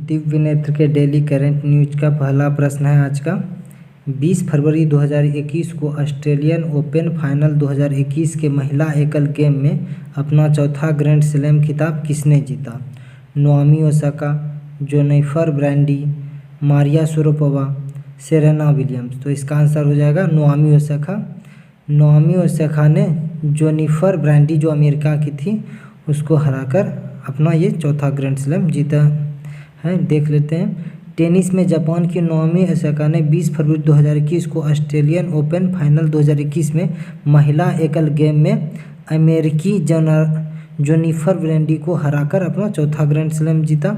दिव्य नेत्र के daily current news का पहला प्रश्न है आज का। 20 फरवरी 2021 को ऑस्ट्रेलियन ओपन फाइनल 2021 के महिला एकल गेम में अपना चौथा ग्रैंड स्लैम खिताब किसने जीता? Naomi Osaka, Jennifer Brady, Maria Sharapova, Serena Williams. तो इसका आंसर हो जाएगा नाओमी ओसाका। नाओमी ओसाका ने जेनिफर ब्रैडी जो अमेरिका की थी उसको हराकर अपना ये चौथा ग्रैंड स्लैम जीता है। देख लेते हैं। टेनिस में जापान की नाओमी ओसाका ने 20 फरवरी 2021 को ऑस्ट्रेलियन ओपन फाइनल 2021 में महिला एकल गेम में अमेरिकी जेनिफर ब्रैडी को हराकर अपना चौथा ग्रैंड स्लैम जीता।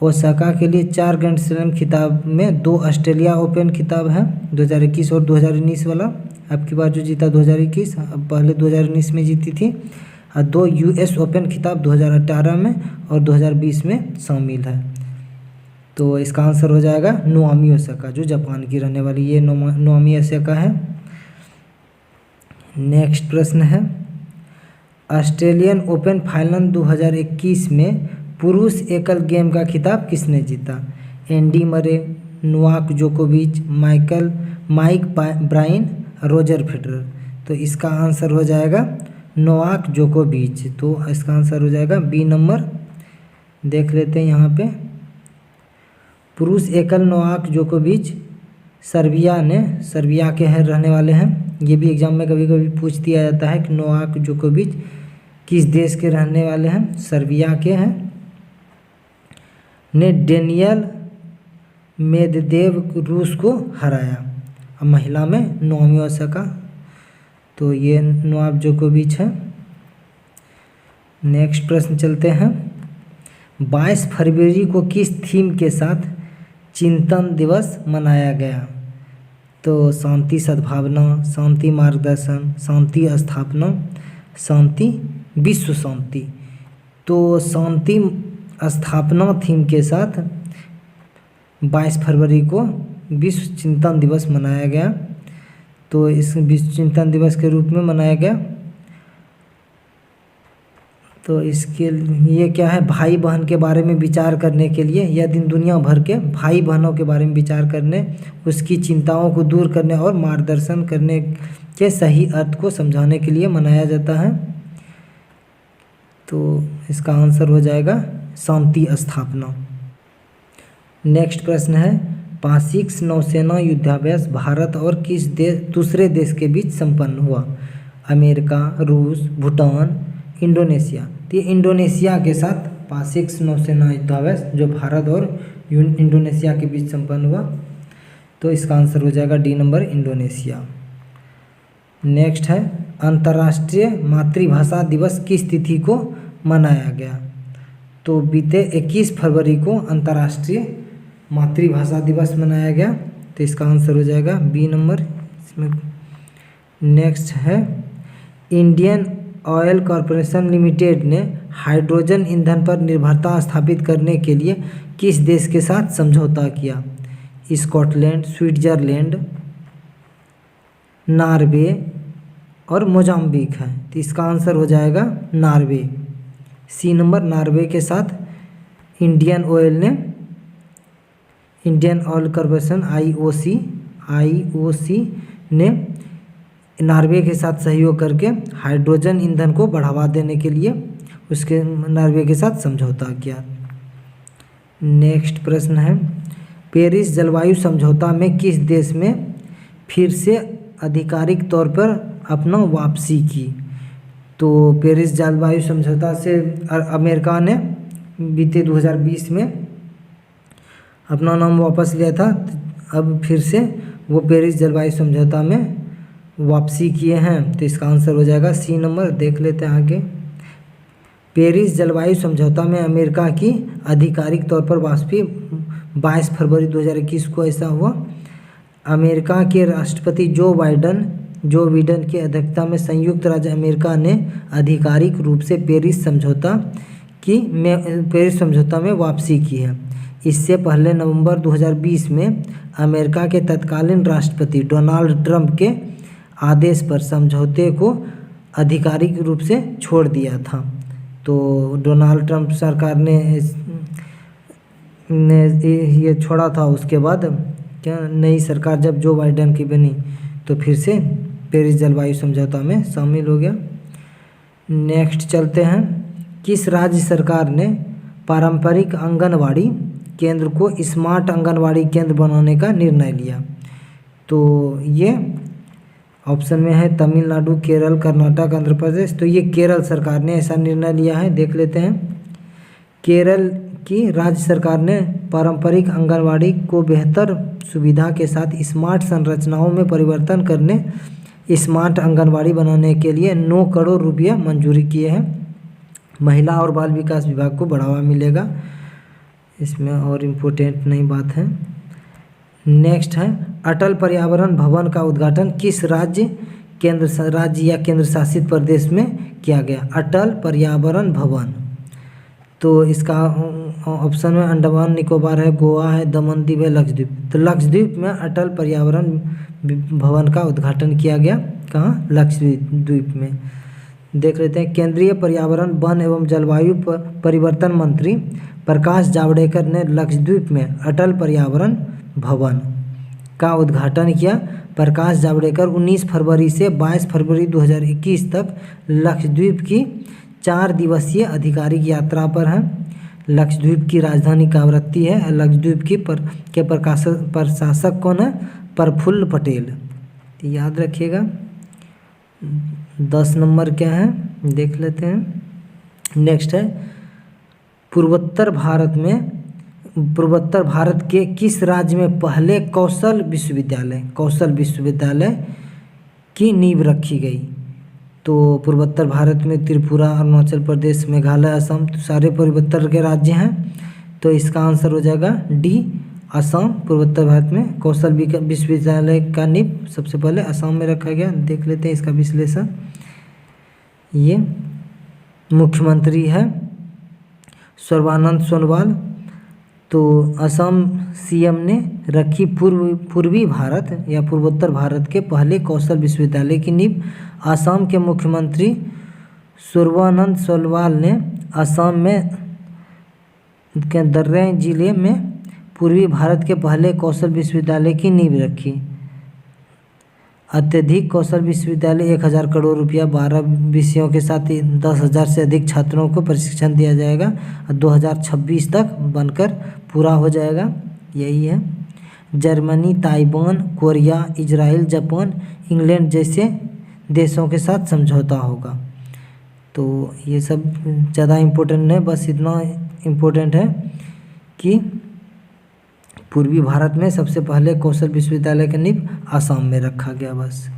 ओसाका के लिए 4 ग्रैंड स्लैम खिताब में 2 ऑस्ट्रेलिया ओपन खिताब हैं, 2021 और 2019 वाला। अब की बार जो जीता 2021, अब पहले 2019 में जीती थी। और 2 यूएस ओपन खिताब 2018 में और 2020 में शामिल है। तो इसका आंसर हो जाएगा नाओमी ओसाका जो जापान की रहने वाली ये नाओमी ओसाका है। नेक्स्ट प्रश्न है, ऑस्ट्रेलियन ओपन फाइनल 2021 में पुरुष एकल गेम का खिताब किसने जीता? एंडी मरे, नोवाक जोकोविच, माइक ब्रायन, रोजर फेडरर। तो इसका आंसर हो जाएगा नोवाक जोकोविच। तो इसका आंसर हो जाएगा बी नंबर। देख लेते हैं यहाँ पे। पुरुष एकल नोवाक जोकोविच सर्बिया के हैं रहने वाले हैं। ये भी एग्जाम में कभी कभी पूछ दिया जाता है कि नोवाक जोकोविच किस देश के रहने वाले हैं, सर्बिया के हैं। ने डेनियल मेदवेदेव रूस को हराया। अब महिला में नाओमी ओसाका, तो ये नोवाक जोकोविच है। नेक्स्ट प्रश्न चलते हैं। 22 फरवरी को किस थीम के साथ चिंतन दिवस मनाया गया? तो शांति सद्भावना, शांति मार्गदर्शन, शांति स्थापना, शांति विश्व शांति। तो शांति स्थापना थीम के साथ 22 फरवरी को विश्व चिंतन दिवस मनाया गया। तो इस विश्व चिंतन दिवस के रूप में मनाया गया। तो इसके लिए क्या है, भाई बहन के बारे में विचार करने के लिए यह दिन दुनिया भर के भाई बहनों के बारे में विचार करने, उसकी चिंताओं को दूर करने और मार्गदर्शन करने के सही अर्थ को समझाने के लिए मनाया जाता है। तो इसका आंसर हो जाएगा शांति स्थापना। नेक्स्ट प्रश्न है, पासिक नौसेना युद्धाभ्यास भारत और किस दूसरे देश के बीच संपन्न हुआ? अमेरिका, रूस, भूटान, इंडोनेशिया। तो ये इंडोनेशिया के साथ पासिक नौसेना युद्धाभ्यास जो भारत और इंडोनेशिया के बीच संपन्न हुआ। तो इसका आंसर हो जाएगा डी नंबर, इंडोनेशिया। नेक्स्ट है, अंतर्राष्ट्रीय मातृभाषा दिवस किस तिथि को मनाया गया? तो बीते 21 फरवरी को अंतर्राष्ट्रीय मातृभाषा दिवस मनाया गया। तो इसका आंसर हो जाएगा बी नंबर इसमें। नेक्स्ट है, इंडियन ऑयल कॉरपोरेशन लिमिटेड ने हाइड्रोजन ईंधन पर निर्भरता स्थापित करने के लिए किस देश के साथ समझौता किया? स्कॉटलैंड, स्विट्जरलैंड, नॉर्वे और मोजाम्बिक है। तो इसका आंसर हो जाएगा नॉर्वे, सी नंबर। नॉर्वे के साथ इंडियन ऑयल कॉरपोरेशन आईओसी ने नॉर्वे के साथ सहयोग करके हाइड्रोजन ईंधन को बढ़ावा देने के लिए उसके नॉर्वे के साथ समझौता किया। नेक्स्ट प्रश्न है, पेरिस जलवायु समझौता में किस देश में फिर से आधिकारिक तौर पर अपना वापसी की? तो पेरिस जलवायु समझौता से अमेरिका ने बीते 2020 में अपना नाम वापस लिया था। अब फिर से वो पेरिस जलवायु समझौता में वापसी किए हैं। तो इसका आंसर हो जाएगा सी नंबर। देख लेते हैं आगे। पेरिस जलवायु समझौता में अमेरिका की आधिकारिक तौर पर वापसी 22 फरवरी 2021 को ऐसा हुआ। अमेरिका के राष्ट्रपति जो बिडेन की अध्यक्षता में संयुक्त राज्य अमेरिका ने आधिकारिक रूप से पेरिस समझौता में वापसी की है। इससे पहले नवंबर 2020 में अमेरिका के तत्कालीन राष्ट्रपति डोनाल्ड ट्रंप के आदेश पर समझौते को आधिकारिक रूप से छोड़ दिया था। तो डोनाल्ड ट्रंप सरकार ने ने ये छोड़ा था, उसके बाद क्या नई सरकार जब जो बाइडेन की बनी तो फिर से पेरिस जलवायु समझौता में शामिल हो गया। नेक्स्ट चलते हैं, किस राज्य सरकार ने पारंपरिक आंगनवाड़ी केंद्र को स्मार्ट आंगनवाड़ी केंद्र बनाने का निर्णय लिया? तो ये ऑप्शन में है तमिलनाडु, केरल, कर्नाटक, आंध्र प्रदेश। तो ये केरल सरकार ने ऐसा निर्णय लिया है। देख लेते हैं, केरल की राज्य सरकार ने पारंपरिक आंगनवाड़ी को बेहतर सुविधा के साथ स्मार्ट संरचनाओं में परिवर्तन करने, स्मार्ट आंगनवाड़ी बनाने के लिए 9 करोड़ रुपया मंजूरी किए हैं। महिला और बाल विकास विभाग को बढ़ावा मिलेगा, इसमें और इम्पोर्टेंट नई बात है। नेक्स्ट है, अटल पर्यावरण भवन का उद्घाटन किस राज्य या केंद्र शासित प्रदेश में किया गया? अटल पर्यावरण भवन। तो इसका ऑप्शन में अंडमान निकोबार है, गोवा है, दमन दीव है, लक्षद्वीप। तो लक्षद्वीप में अटल पर्यावरण भवन का उद्घाटन किया गया। कहाँ? लक्षद्वीप में। देख लेते हैं, केंद्रीय पर्यावरण, वन एवं जलवायु परिवर्तन मंत्री प्रकाश जावड़ेकर ने लक्षद्वीप में अटल पर्यावरण भवन का उद्घाटन किया। प्रकाश जावड़ेकर 19 फरवरी से 22 फरवरी 2021 तक लक्षद्वीप की 4 दिवसीय आधिकारिक यात्रा पर हैं। लक्षद्वीप की राजधानी कावरत्ती है। लक्षद्वीप के प्रशासक कौन है? प्रफुल्ल पटेल। तो याद रखिएगा। 10 नंबर क्या है देख लेते हैं। नेक्स्ट है, पूर्वोत्तर भारत के किस राज्य में पहले कौशल विश्वविद्यालय की नींव रखी गई? तो पूर्वोत्तर भारत में त्रिपुरा, अरुणाचल प्रदेश, मेघालय, असम, तो सारे पूर्वोत्तर के राज्य हैं। तो इसका आंसर हो जाएगा डी, असम। पूर्वोत्तर भारत में कौशल विश्वविद्यालय का नींव सबसे पहले असम में रखा गया। देख लेते हैं इसका विश्लेषण। ये मुख्यमंत्री है सर्बानंद सोनोवाल। तो असम सीएम ने रखी पूर्वी भारत या पूर्वोत्तर भारत के पहले कौशल विश्वविद्यालय की नींव। असम के मुख्यमंत्री सर्बानंद सोनोवाल ने असम में के दर्रे जिले में पूर्वी भारत के पहले कौशल विश्वविद्यालय की नींव रखी। अत्यधिक कौशल विश्वविद्यालय 1000 करोड़ रुपया, 12 विषयों के साथ 10,000 से अधिक छात्रों को प्रशिक्षण दिया जाएगा और 2026 तक बनकर पूरा हो जाएगा। यही है। Germany, Taiwan, Korea, Israel, Japan, England जैसे देशों के साथ समझौता होगा। तो ये सब ज़्यादा इम्पोर्टेंट नहीं, बस इतना इम्पोर्टेंट है कि पूर्वी भारत में सबसे पहले कौशल विश्वविद्यालय का नींव असम में रखा गया बस।